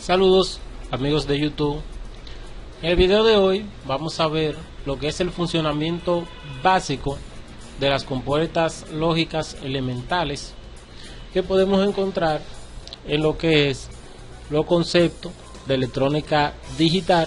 Saludos amigos de YouTube. En el video de hoy vamos a ver lo que es el funcionamiento básico de las compuertas lógicas elementales que podemos encontrar en lo que es los conceptos de electrónica digital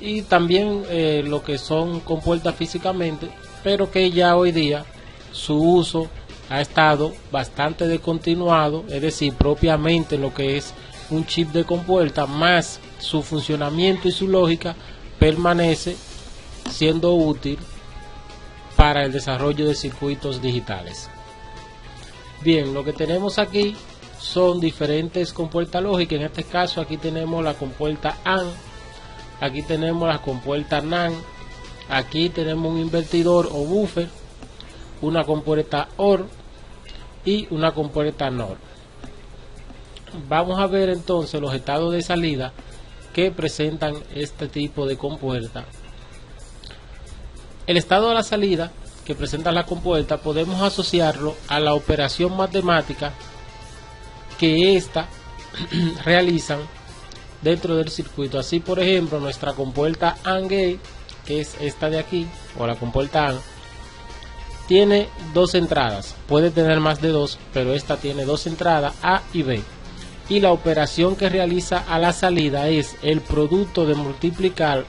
y también lo que son compuertas físicamente, pero que ya hoy día su uso ha estado bastante descontinuado, es decir, propiamente lo que es un chip de compuerta más su funcionamiento y su lógica permanece siendo útil para el desarrollo de circuitos digitales. Bien, lo que tenemos aquí son diferentes compuertas lógicas. En este caso aquí tenemos la compuerta AND, aquí tenemos la compuerta NAND, aquí tenemos un invertidor o buffer, una compuerta OR y una compuerta NOR. Vamos a ver entonces los estados de salida que presentan este tipo de compuerta. El estado de la salida que presenta la compuerta podemos asociarlo a la operación matemática que ésta realizan dentro del circuito. Así, por ejemplo, nuestra compuerta AND gate, que es esta de aquí, o la compuerta AND, tiene dos entradas. Puede tener más de dos, pero esta tiene dos entradas, A y B. Y la operación que realiza a la salida es el producto de multiplicar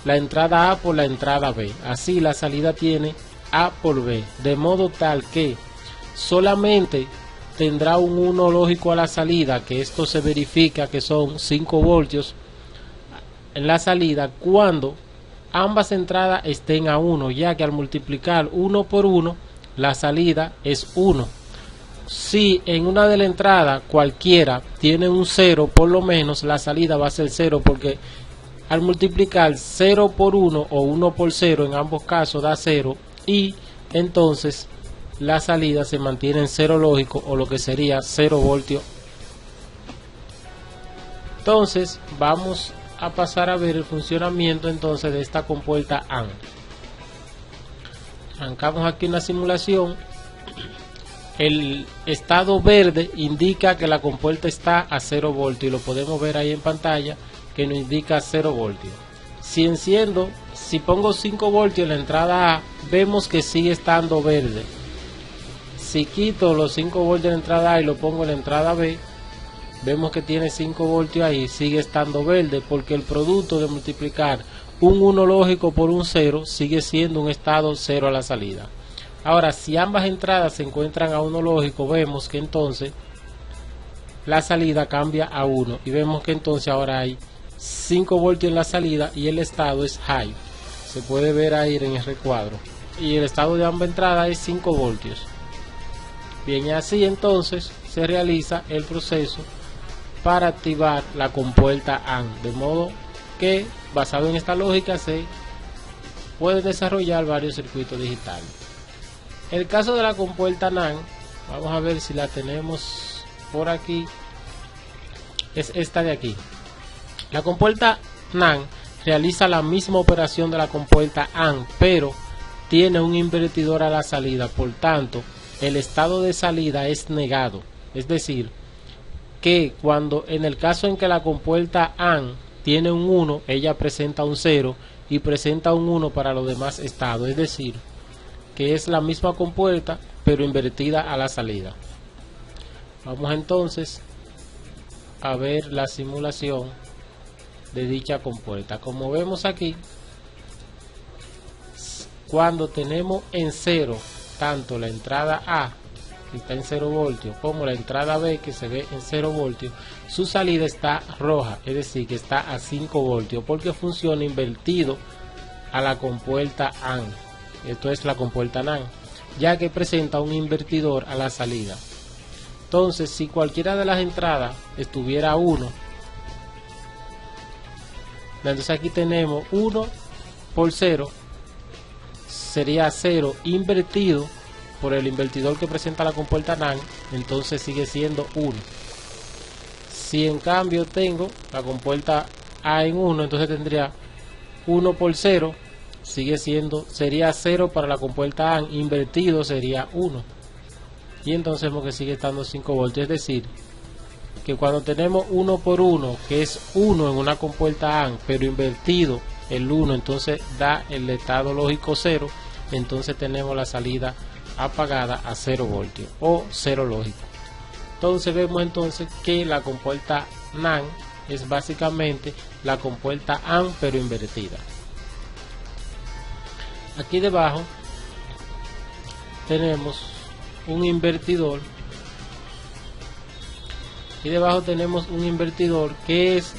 la entrada A por la entrada B. Así la salida tiene A por B, de modo tal que solamente tendrá un 1 lógico a la salida, que esto se verifica que son 5 voltios en la salida cuando ambas entradas estén a 1, ya que al multiplicar 1 por 1 la salida es 1. Si en una de las entradas cualquiera tiene un 0, por lo menos la salida va a ser 0, porque al multiplicar 0 por 1 o 1 por 0 en ambos casos da 0, y entonces la salida se mantiene en 0 lógico, o lo que sería 0 voltios. Entonces vamos a pasar a ver el funcionamiento entonces de esta compuerta AND. Arrancamos aquí una simulación. El estado verde indica que la compuerta está a 0 voltios y lo podemos ver ahí en pantalla que nos indica 0 voltios. Si enciendo, si pongo 5 voltios en la entrada A, vemos que sigue estando verde. Si quito los 5 voltios en la entrada A y lo pongo en la entrada B, vemos que tiene 5 voltios ahí, sigue estando verde, porque el producto de multiplicar un 1 lógico por un 0 sigue siendo un estado 0 a la salida. Ahora, si ambas entradas se encuentran a 1 lógico, vemos que entonces la salida cambia a 1 y vemos que entonces ahora hay 5 voltios en la salida y el estado es high. Se puede ver ahí en el recuadro. Y el estado de ambas entradas es 5 voltios. Bien, y así entonces se realiza el proceso para activar la compuerta AND. De modo que, basado en esta lógica, se pueden desarrollar varios circuitos digitales. El caso de la compuerta NAND, vamos a ver si la tenemos por aquí, es esta de aquí. La compuerta NAND realiza la misma operación de la compuerta AND, pero tiene un invertidor a la salida, por tanto el estado de salida es negado. Es decir, que cuando en el caso en que la compuerta AND tiene un 1, ella presenta un 0 y presenta un 1 para los demás estados. Es decir, que es la misma compuerta pero invertida a la salida. Vamos entonces a ver la simulación de dicha compuerta. Como vemos aquí, cuando tenemos en 0 tanto la entrada A, que está en 0 voltios, como la entrada B, que se ve en 0 voltios, su salida está roja, es decir, que está a 5 voltios, porque funciona invertido a la compuerta AND. Esto es la compuerta NAND, ya que presenta un invertidor a la salida. Entonces, si cualquiera de las entradas estuviera a 1, entonces aquí tenemos 1 por 0, sería 0 invertido por el invertidor que presenta la compuerta NAND, entonces sigue siendo 1. Si en cambio tengo la compuerta A en 1, entonces tendría 1 por 0, sería 0 para la compuerta AND, invertido sería 1. Y entonces vemos que sigue estando 5 voltios, es decir, que cuando tenemos 1 por 1, que es 1 en una compuerta AND, pero invertido el 1, entonces da el estado lógico 0, entonces tenemos la salida apagada a 0 voltios o 0 lógico. Entonces vemos entonces que la compuerta NAND es básicamente la compuerta AND pero invertida. Aquí debajo tenemos un invertidor. Y debajo tenemos un invertidor que es,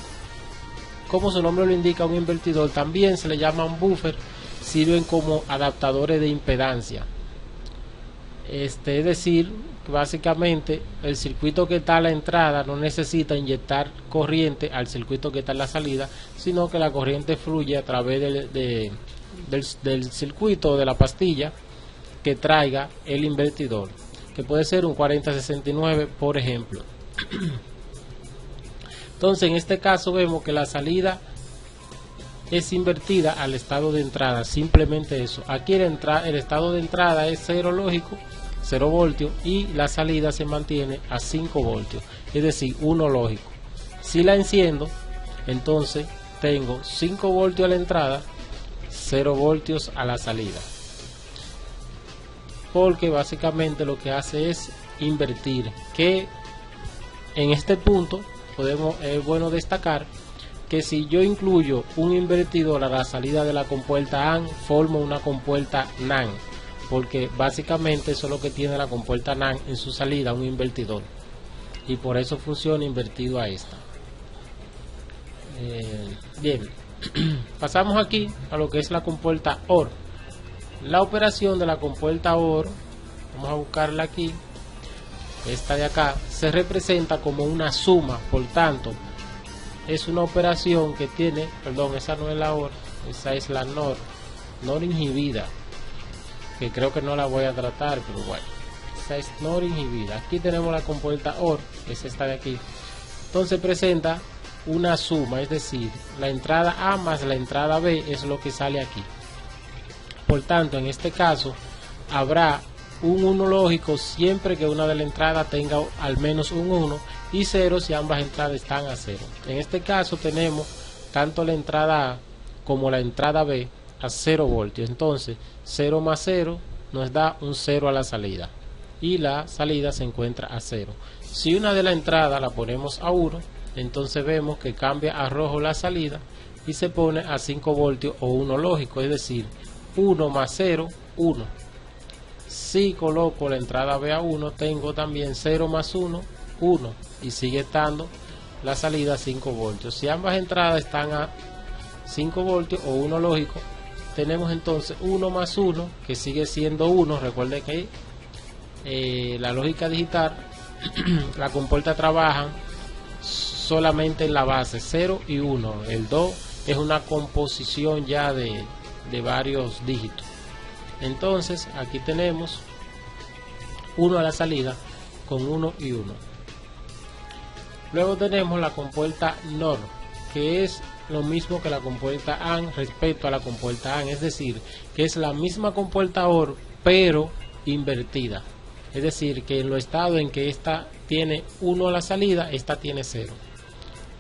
como su nombre lo indica, un invertidor. También se le llaman buffer, sirven como adaptadores de impedancia. Es decir, que básicamente el circuito que está a la entrada no necesita inyectar corriente al circuito que está en la salida, sino que la corriente fluye a través del circuito de la pastilla que traiga el invertidor, que puede ser un 4069 por ejemplo. Entonces en este caso vemos que la salida es invertida al estado de entrada, simplemente eso. Aquí el estado de entrada es 0 lógico, 0 voltios, y la salida se mantiene a 5 voltios, es decir, 1 lógico. Si la enciendo, entonces tengo 5 voltios a la entrada, 0 voltios a la salida, porque básicamente lo que hace es invertir, que en este punto es bueno destacar que si yo incluyo un invertidor a la salida de la compuerta AND, formo una compuerta NAND, porque básicamente eso es lo que tiene la compuerta NAND en su salida, un invertidor, y por eso funciona invertido a esta. Bien, pasamos aquí a lo que es la compuerta OR. La operación de la compuerta OR, vamos a buscarla aquí. Esta de acá se representa como una suma, por tanto es una operación que tiene, perdón, esa no es la OR, esa es la NOR inhibida, que creo que no la voy a tratar, pero bueno, esa es NOR inhibida. Aquí tenemos la compuerta OR, que es esta de aquí. Entonces presenta una suma, es decir, la entrada A más la entrada B es lo que sale aquí. Por tanto, en este caso habrá un 1 lógico siempre que una de las entradas tenga al menos un 1, y 0 si ambas entradas están a 0. En este caso tenemos tanto la entrada A como la entrada B a 0 voltios. Entonces 0 más 0 nos da un 0 a la salida, y la salida se encuentra a 0. Si una de las entradas la ponemos a 1, entonces vemos que cambia a rojo la salida y se pone a 5 voltios o 1 lógico, es decir, 1 más 0, 1. Si coloco la entrada B a 1, tengo también 0 más 1, 1, y sigue estando la salida a 5 voltios. Si ambas entradas están a 5 voltios o 1 lógico, tenemos entonces 1 más 1, que sigue siendo 1. Recuerden que la lógica digital, la compuerta trabaja solamente en la base 0 y 1. El 2 es una composición ya de varios dígitos. Entonces aquí tenemos 1 a la salida con 1 y 1. Luego tenemos la compuerta NOR, que es lo mismo que la compuerta AND respecto a la compuerta AND, es decir, que es la misma compuerta OR pero invertida. Es decir, que en los estados en que esta tiene 1 a la salida, esta tiene 0.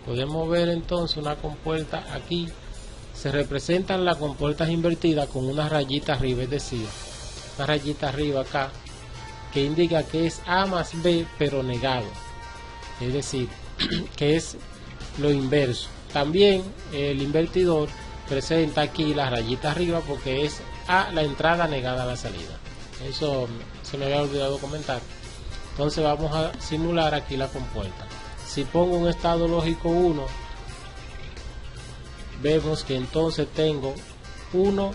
Podemos ver entonces una compuerta aquí. Se representan las compuertas invertidas con una rayita arriba, es decir, una rayita arriba acá que indica que es A más B pero negado, es decir, que es lo inverso. También el invertidor presenta aquí la rayita arriba porque es A la entrada negada a la salida. Eso se me había olvidado comentar. Entonces vamos a simular aquí la compuerta. Si pongo un estado lógico 1, vemos que entonces tengo 1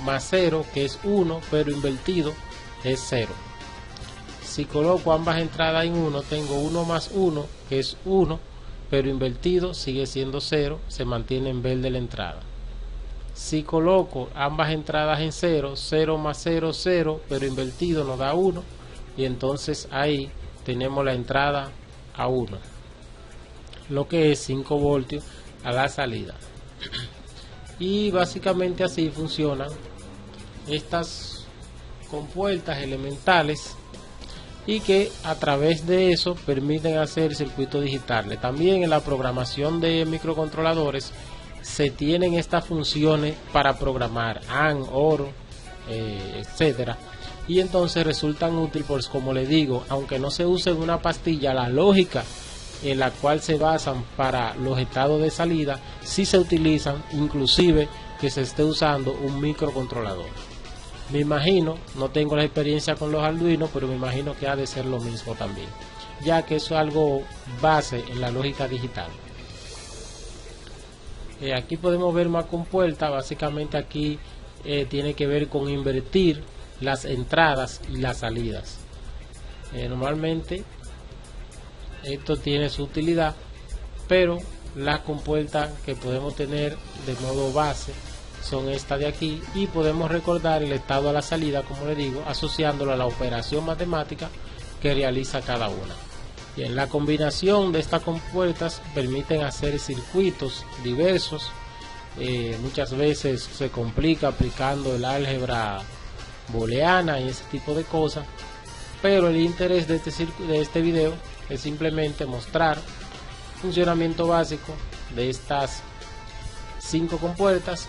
más 0, que es 1, pero invertido es 0. Si coloco ambas entradas en 1, tengo 1 más 1, que es 1, pero invertido sigue siendo 0, se mantiene en verde la entrada. Si coloco ambas entradas en 0, 0 más 0, 0, pero invertido nos da 1, y entonces ahí tenemos la entrada a 1, lo que es 5 voltios a la salida. Y básicamente así funcionan estas compuertas elementales y que a través de eso permiten hacer circuitos digitales. También en la programación de microcontroladores se tienen estas funciones para programar AND, OR, etcétera, y entonces resultan útiles, pues como le digo, aunque no se use en una pastilla, la lógica en la cual se basan para los estados de salida sí se utilizan, inclusive que se esté usando un microcontrolador. Me imagino, no tengo la experiencia con los Arduino, pero me imagino que ha de ser lo mismo también, ya que eso es algo base en la lógica digital. Aquí podemos ver más compuerta. Básicamente aquí tiene que ver con invertir las entradas y las salidas. Normalmente esto tiene su utilidad, pero las compuertas que podemos tener de modo base son estas de aquí, y podemos recordar el estado a la salida, como le digo, asociándolo a la operación matemática que realiza cada una. Bien, la combinación de estas compuertas permiten hacer circuitos diversos. Muchas veces se complica aplicando el álgebra booleana y ese tipo de cosas, pero el interés de este video es simplemente mostrar el funcionamiento básico de estas 5 compuertas.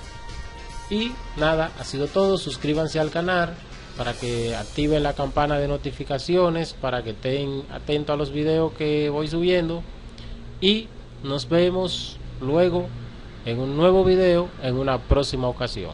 Y nada, ha sido todo. Suscríbanse al canal para que activen la campana de notificaciones, para que estén atentos a los videos que voy subiendo, y nos vemos luego en un nuevo video en una próxima ocasión.